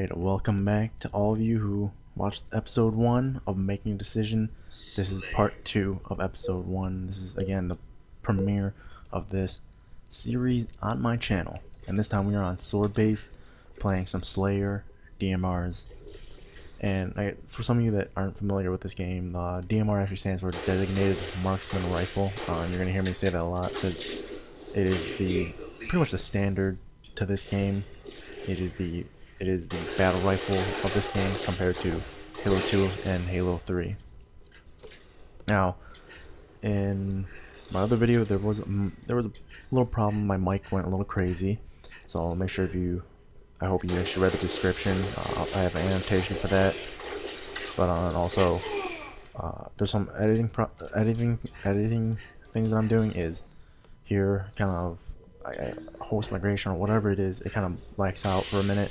Alright, welcome back to all of you who watched episode 1 of Making a Decision. This is part 2 of episode 1. This is again the premiere of this series on my channel. And this time we are on Sword Base, playing some Slayer DMRs. And for some of you that aren't familiar with this game, the DMR actually stands for Designated Marksman Rifle. And you're going to hear me say that a lot because it is pretty much the standard to this game. It is the battle rifle of this game compared to Halo 2 and Halo 3. Now, in my other video, there was a little problem. My mic went a little crazy, so I'll make sure I hope you actually read the description. I have an annotation for that, but also there's some editing things that I'm doing. Is here kind of host migration or whatever it is. It kind of blacks out for a minute.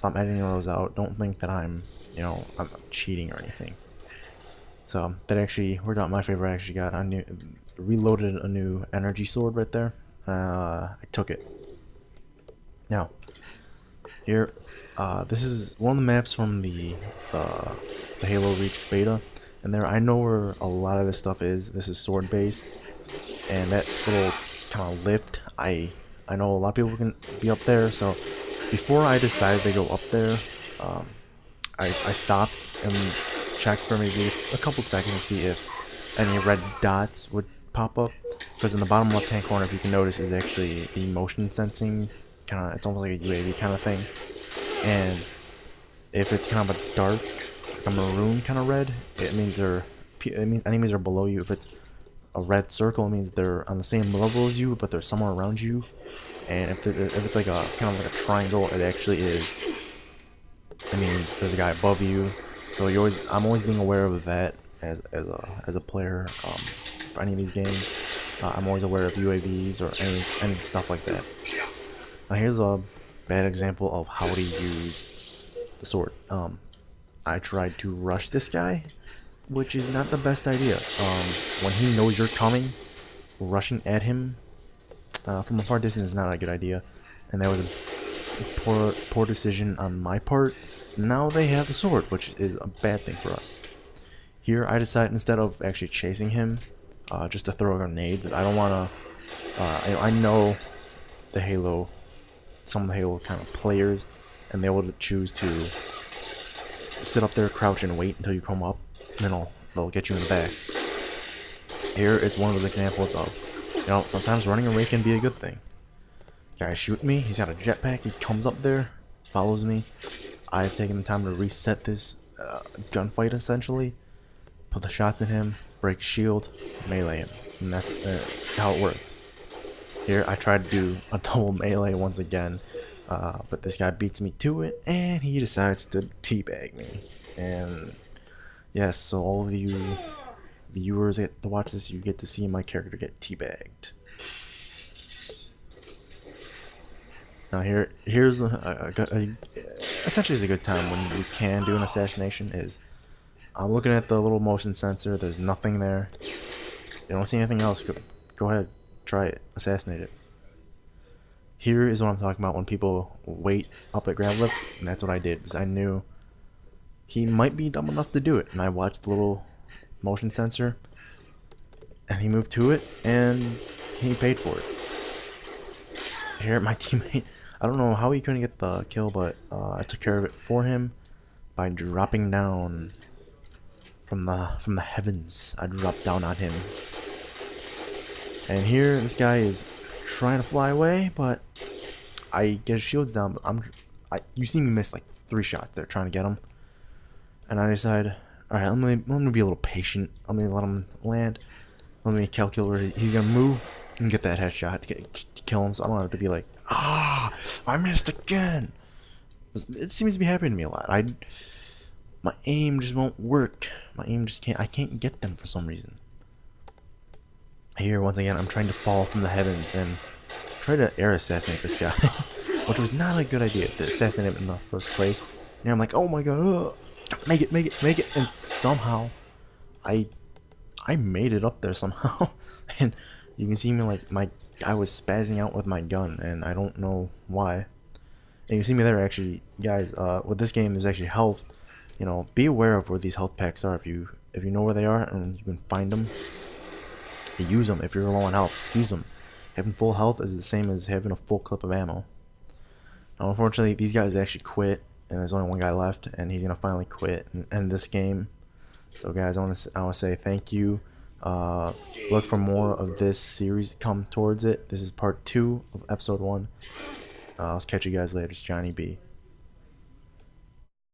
So I'm editing those out. Don't think that I'm cheating or anything. So that actually worked out. My favor. I actually got reloaded a new energy sword right there. I took it. Now, here, this is one of the maps from the Halo Reach beta, and there I know where a lot of this stuff is. This is Sword Base, and that little kind of lift. I know a lot of people can be up there, so before I decided to go up there, I stopped and checked for maybe a couple seconds to see if any red dots would pop up, because in the bottom left hand corner, if you can notice, is actually the motion sensing kind of. It's almost like a UAV kind of thing, and if it's kind of a dark, like a maroon kind of red, it means enemies are below you. If it's a red circle, it means they're on the same level as you, but they're somewhere around you. And if it's like a kind of like a triangle, it actually is. It means there's a guy above you. So I'm always being aware of that as a player for any of these games. I'm always aware of UAVs or any stuff like that. Now here's a bad example of how to use the sword. I tried to rush this guy, which is not the best idea. When he knows you're coming, rushing at him from a far distance is not a good idea, and that was a poor decision on my part. Now they have the sword, which is a bad thing for us. Here I decided, instead of actually chasing him, just to throw a grenade, because I don't want to. I know some of the Halo kind of players, and they will choose to sit up there, crouch, and wait until you come up, and then they'll get you in the back. Here it's one of those examples of, sometimes running away can be a good thing. Guy shoot me, he's got a jetpack, he comes up there, follows me. I've taken the time to reset this gunfight essentially, put the shots in him, break shield, melee him, and that's how it works. Here I tried to do a double melee once again, but this guy beats me to it, and he decides to teabag me. And yes, so all of you viewers get to watch this, you get to see my character get teabagged. Now here's essentially is a good time when you can do an assassination. Is I'm looking at the little motion sensor. There's nothing there. You don't see anything else. Go ahead, try it, assassinate it. Here is what I'm talking about when people wait up at grab lifts, and that's what I did, because I knew he might be dumb enough to do it, and I watched the little motion sensor, and he moved to it, and he paid for it. Here, my teammate, I don't know how he couldn't get the kill, but I took care of it for him by dropping down from the heavens. I dropped down on him, and here this guy is trying to fly away, but I get his shields down. But you see me miss like 3 shots there trying to get him, and I decide, all right, let me be a little patient. Let me let him land. Let me calculate where he's gonna move and get that headshot to kill him, so I don't have to be like, I missed again. It seems to be happening to me a lot. My aim just won't work. My aim just can't. I can't get them for some reason. Here, once again, I'm trying to fall from the heavens and try to air assassinate this guy, which was not a good idea to assassinate him in the first place. And I'm like, oh my god, make it, and somehow I made it up there somehow, and you can see me like I was spazzing out with my gun, and I don't know why. And you see me there, actually, guys. With this game, there's actually health. You know, be aware of where these health packs are. If you know where they are and you can find them, use them. If you're low on health, use them. Having full health is the same as having a full clip of ammo. Now, unfortunately, these guys actually quit, and there's only one guy left, and he's gonna finally quit and end this game. So, guys, I want to say thank you. Look for more of this series to come towards it. This is part 2 of episode 1. I'll catch you guys later. It's Johnny B.